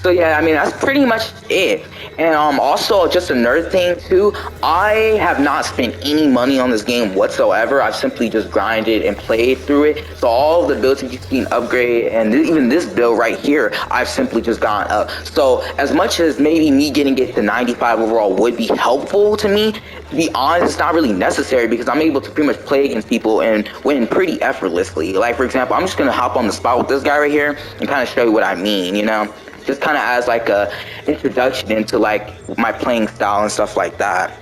So yeah, I mean that's pretty much it. And also just another thing too, I have not spent any money on this game whatsoever. I've simply just grinded and played through it. So all the builds that you've seen upgrade, and even this build right here, I've simply just gone up. So as much as maybe me getting it to 95 overall would be helpful to me, to be honest, it's not really necessary because I'm able to pretty much play against people and win pretty effortlessly. Like for example, I'm just gonna hop on the spot with this guy right here and kind of show you what I mean, you know? Just kind of as like a introduction into like my playing style and stuff like that.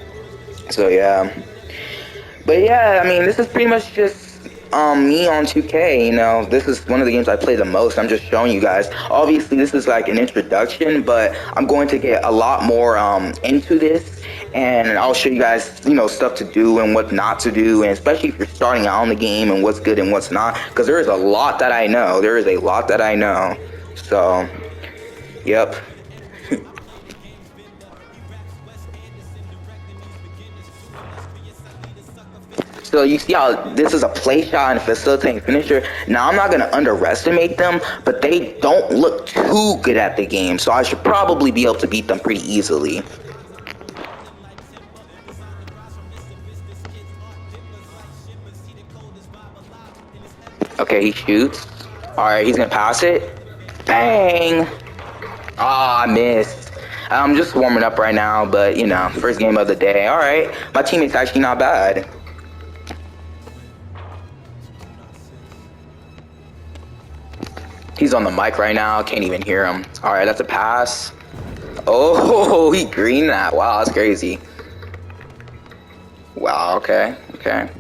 So yeah, but yeah, I mean this is pretty much just me on 2K. You know, this is one of the games I play the most. I'm just showing you guys. Obviously, this is like an introduction, but I'm going to get a lot more into this, and I'll show you guys, you know, stuff to do and what not to do, and especially if you're starting out on the game and what's good and what's not, because there is a lot that I know. There is a lot that I know. So. Yep. So you see how this is a play shot and a facilitating finisher. Now I'm not going to underestimate them, but they don't look too good at the game, so I should probably be able to beat them pretty easily. Okay, he shoots. Alright, he's going to pass it. Bang! Ah, I missed. I'm just warming up right now, but you know, first game of the day. All right, my teammate's actually not bad. He's on the mic right now. Can't even hear him. All right, that's a pass. Oh, he greened that. Wow, that's crazy. Wow. Okay. Okay.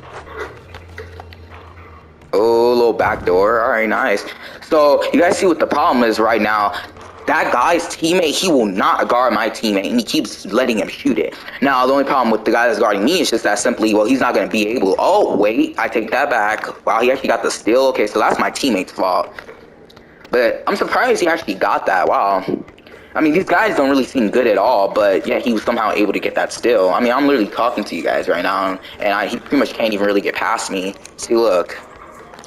Oh, little backdoor. All right, nice. So you guys see what the problem is right now. That guy's teammate, he will not guard my teammate, and he keeps letting him shoot it. Now, the only problem with the guy that's guarding me is just that simply, well, he's not going to be able. Oh, wait, I take that back. Wow, he actually got the steal. Okay, so that's my teammate's fault. But I'm surprised he actually got that. Wow. I mean, these guys don't really seem good at all, but yeah, he was somehow able to get that steal. I mean, I'm literally talking to you guys right now, and he pretty much can't even really get past me. See, look.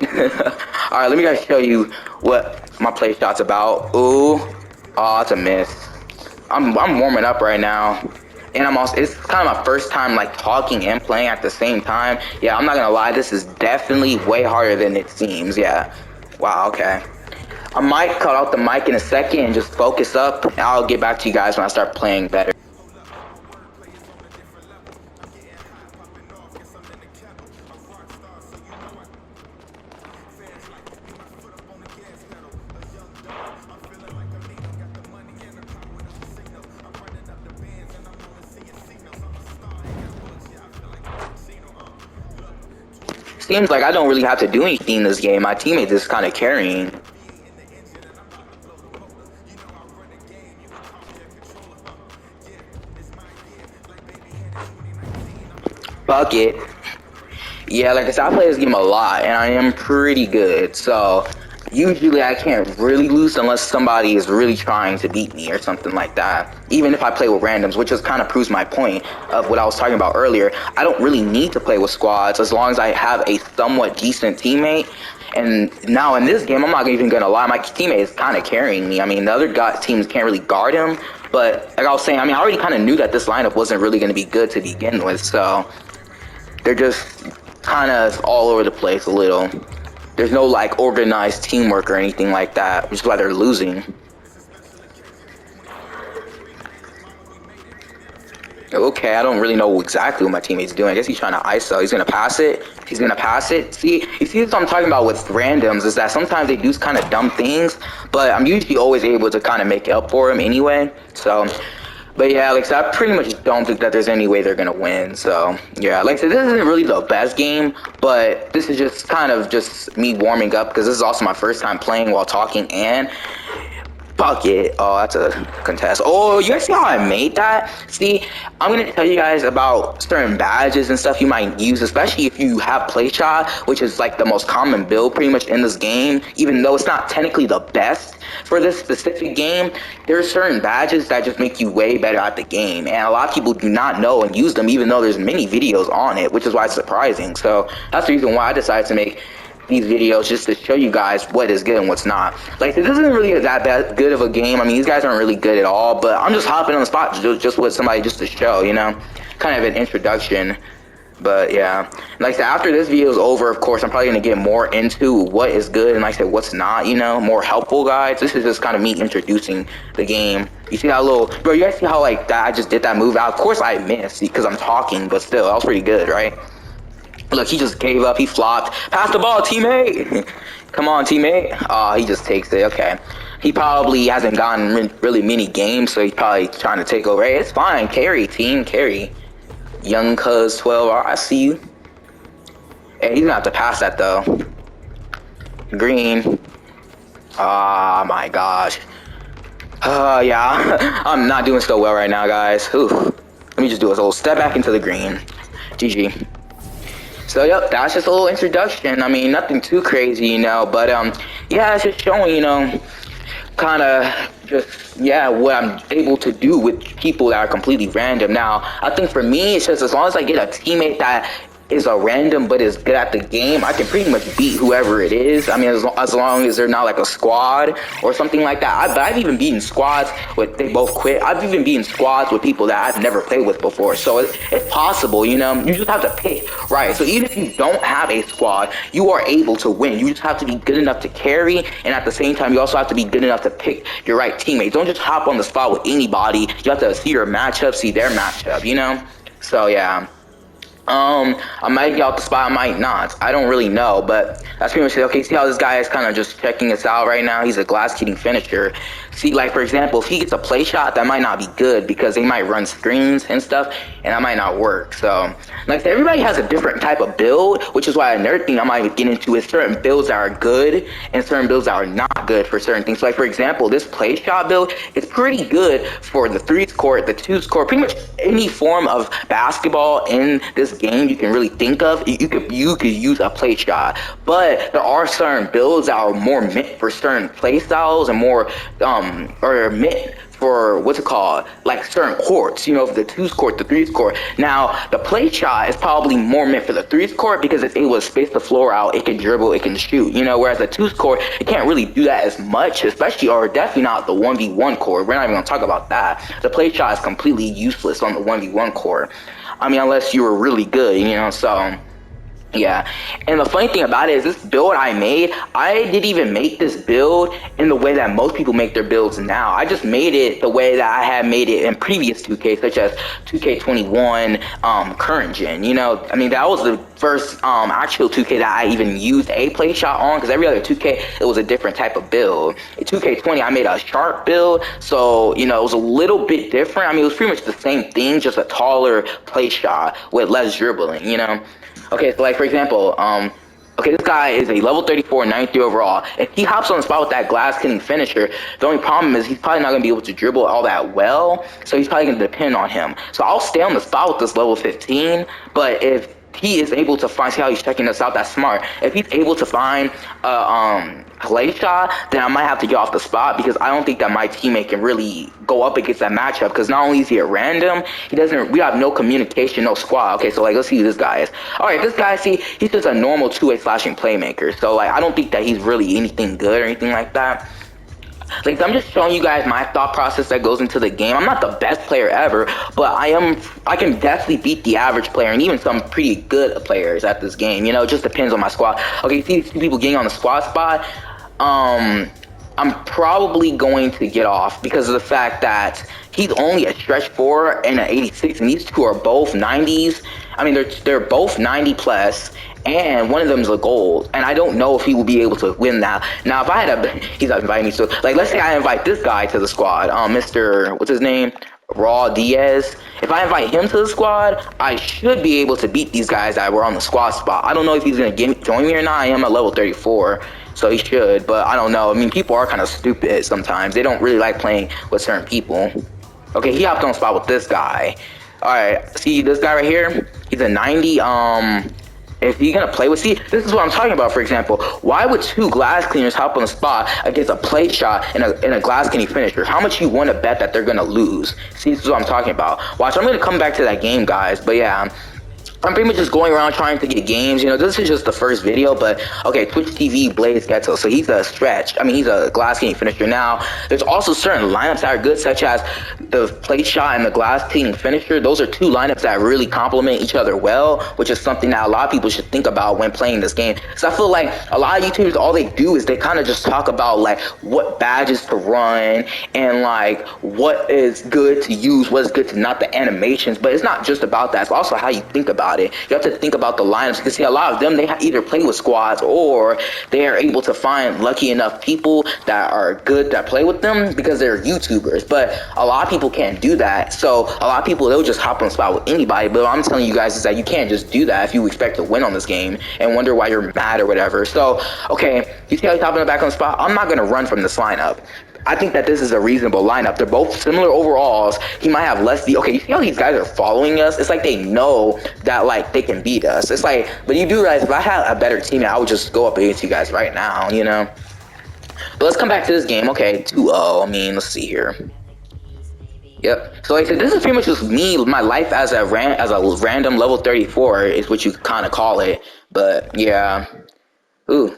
All right, let me guys show you what my play shot's about. Ooh. Oh, it's a miss. I'm warming up right now, and I'm also, it's kind of my first time like talking and playing at the same time. Yeah, I'm not gonna lie, this is definitely way harder than it seems. Yeah. Wow. Okay. I might cut out the mic in a second and just focus up, and I'll get back to you guys when I start playing better. Seems like I don't really have to do anything in this game. My teammates is kind of carrying. Bucket. Yeah, like I said, I play this game a lot, and I am pretty good. So usually I can't really lose unless somebody is really trying to beat me or something like that. Even if I play with randoms, which just kind of proves my point of what I was talking about earlier. I don't really need to play with squads as long as I have a somewhat decent teammate. And now in this game, I'm not even gonna lie, my teammate is kind of carrying me. I mean, the other teams can't really guard him. But like I was saying, I mean, I already kind of knew that this lineup wasn't really going to be good to begin with. So they're just kind of all over the place a little. There's no like organized teamwork or anything like that, which is why they're losing. Okay, I don't really know exactly what my teammate's doing. I guess he's trying to ISO. He's gonna pass it. He's gonna pass it. See, you see what I'm talking about with randoms is that sometimes they do kind of dumb things, but I'm usually always able to kind of make up for them anyway. So, but yeah, like I said, I pretty much don't think that there's any way they're gonna win. So yeah, like I said, this isn't really the best game, but this is just kind of just me warming up because this is also my first time playing while talking and. Bucket. Oh, that's a contest. Oh, you guys see how I made that? See, I'm going to tell you guys about certain badges and stuff you might use, especially if you have play shot, which is like the most common build pretty much in this game, even though it's not technically the best for this specific game. There are certain badges that just make you way better at the game, and a lot of people do not know and use them, even though there's many videos on it, which is why it's surprising. So that's the reason why I decided to make these videos just to show you guys what is good and what's not. Like, this isn't really that good of a game. I mean, these guys aren't really good at all, but I'm just hopping on the spot just with somebody just to show, you know, kind of an introduction. But yeah, like I said, after this video is over, of course, I'm probably going to get more into what is good and, like I said, what's not, you know, more helpful guides. This is just kind of me introducing the game. You see that little, bro, you guys see how, like, that I just did that move? Of course I missed because I'm talking, but still, that was pretty good, right? Look, he just gave up. He flopped. Pass the ball, teammate. Come on, teammate. Oh, he just takes it. Okay. He probably hasn't gotten really many games, so he's probably trying to take over. Hey, it's fine. Carry, team, carry. Young Cuz 12, I see you. Hey, he's gonna have to pass that though. Green. Ah, my gosh. Yeah, I'm not doing so well right now, guys. Ooh. Let me just do a little step back into the green. GG. So, yep, that's just a little introduction. I mean, nothing too crazy, you know, but, yeah, it's just showing, you know, kind of just, yeah, what I'm able to do with people that are completely random. Now, I think for me, it's just as long as I get a teammate that is a random but is good at the game, I can pretty much beat whoever it is. I mean, as long as they're not like a squad or something like that. But I've even beaten squads with, they both quit. I've even beaten squads with people that I've never played with before. So it's possible, you know. You just have to pick, right? So even if you don't have a squad, you are able to win. You just have to be good enough to carry, and at the same time, you also have to be good enough to pick your right teammate. Don't just hop on the spot with anybody. You have to see your matchup, see their matchup, you know. So yeah. I might get out the spot, I might not. I don't really know, but that's pretty much it. Okay, see how this guy is kind of just checking us out right now? He's a glass-kitting finisher. See, like, for example, if he gets a play shot, that might not be good because they might run screens and stuff, and that might not work. So, like, everybody has a different type of build, which is why another thing I might get into is certain builds that are good and certain builds that are not good for certain things. So, like, for example, this play shot build is pretty good for the 3's court, the 2's court, pretty much any form of basketball in this game you can really think of. You could use a play shot, but there are certain builds that are more meant for certain play styles and more or meant for what's it called, like certain courts, you know, the 2's court, the 3's court. Now the play shot is probably more meant for the 3's court because it's able to space the floor out, it can dribble, it can shoot, you know, whereas the 2's court, it can't really do that as much, especially, or definitely not the 1v1 court. We're not even gonna talk about that. The play shot is completely useless on the 1v1 court. I mean, unless you were really good, you know, so yeah. And the funny thing about it is this build I made, I didn't even make this build in the way that most people make their builds now. I just made it the way that I had made it in previous 2K, such as 2K21 current gen. You know, I mean, that was the first actual 2K that I even used a play shot on, because every other 2K, it was a different type of build. In 2K20, I made a sharp build, so, you know, it was a little bit different. I mean, it was pretty much the same thing, just a taller play shot with less dribbling, you know? Okay, so like, for example, okay, this guy is a level 34, 93 overall. If he hops on the spot with that glass-kitting finisher, the only problem is he's probably not going to be able to dribble all that well, so he's probably going to depend on him. So I'll stay on the spot with this level 15, but if he is able to find, see how he's checking us out, that's smart. If he's able to find a play shot, then I might have to get off the spot, because I don't think that my teammate can really go up against that matchup, because not only is he at random, we have no communication, no squad. Okay, so like, let's see who this guy is. All right, this guy, see, he's just a normal two-way slashing playmaker, so like, I don't think that he's really anything good or anything like that. Like, I'm just showing you guys my thought process that goes into the game. I'm not the best player ever, but I can definitely beat the average player and even some pretty good players at this game. You know, it just depends on my squad. Okay, see these people getting on the squad spot? I'm probably going to get off because of the fact that he's only a stretch 4 and an 86, and these two are both 90s. I mean, they're both 90 plus, and one of them is a gold, and I don't know if he will be able to win that. Now, if I had he's not inviting me, so like, let's say I invite this guy to the squad, Mr. what's his name? Raw Diaz. If I invite him to the squad, I should be able to beat these guys that were on the squad spot. I don't know if he's gonna join me or not. I am at level 34. So he should, but I don't know. I mean, people are kind of stupid sometimes. They don't really like playing with certain people. Okay, he hopped on the spot with this guy. All right, see this guy right here? He's a 90. If he's gonna play with, see, this is what I'm talking about. For example, why would two glass cleaners hop on the spot against a play shot and a glass cleaning finisher? How much you want to bet that they're gonna lose? See, this is what I'm talking about. Watch, I'm gonna come back to that game, guys. But yeah. I'm pretty much just going around trying to get games. You know, this is just the first video, but okay, Twitch TV Blaze Ghetto. So he's a stretch. I mean, he's a glass cleaning finisher. Now, there's also certain lineups that are good, such as the plate shot and the glass cleaning finisher. Those are two lineups that really complement each other well, which is something that a lot of people should think about when playing this game. So I feel like a lot of YouTubers, all they do is they kind of just talk about like what badges to run and like what is good to use, what is good to not, the animations. But it's not just about that. It's also how you think about it. You have to think about the lineups. You can see a lot of them, they either play with squads or they are able to find lucky enough people that are good that play with them because they're YouTubers. But a lot of people can't do that. So a lot of people, they'll just hop on the spot with anybody. But what I'm telling you guys is that you can't just do that if you expect to win on this game and wonder why you're mad or whatever. So, okay, you see how he's hopping back on the spot? I'm not going to run from this lineup. I think that this is a reasonable lineup. They're both similar overalls. He might have less. Okay, you see how these guys are following us? It's like they know that like they can beat us. It's like, but you do realize if I had a better team, I would just go up against you guys right now, you know? But let's come back to this game. Okay, 2-0. I mean, let's see here. Yep. So like I said, this is pretty much just me, my life as a random level 34 is what you kind of call it. But yeah. Ooh.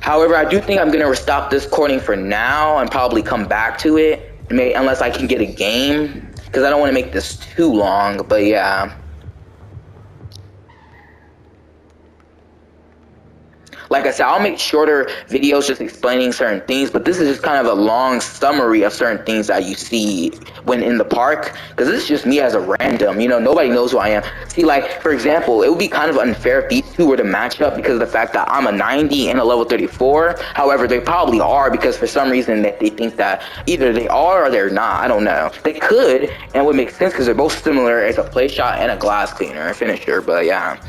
However, I do think I'm gonna stop this recording for now and probably come back to it, unless I can get a game, because I don't want to make this too long. But yeah. Like I said, I'll make shorter videos just explaining certain things, but this is just kind of a long summary of certain things that you see when in the park, because this is just me as a random, you know, nobody knows who I am. See, like, for example, it would be kind of unfair if these two were to match up because of the fact that I'm a 90 and a level 34. However, they probably are because for some reason that they think that either they are or they're not. I don't know. They could, and it would make sense because they're both similar as a play shot and a glass cleaner, a finisher, but yeah.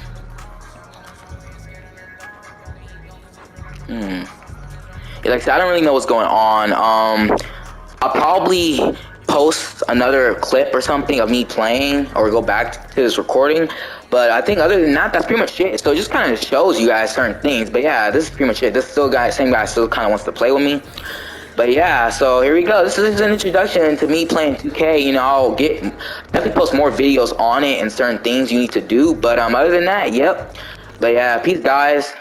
Yeah, like I said, I don't really know what's going on. I'll probably post another clip or something of me playing or go back to this recording. But I think other than that, that's pretty much it. So it just kind of shows you guys certain things. But yeah, this is pretty much it. This same guy still kind of wants to play with me. But yeah, so here we go. This is an introduction to me playing 2K. You know, I'll definitely post more videos on it and certain things you need to do. But other than that, yep. But yeah, peace, guys.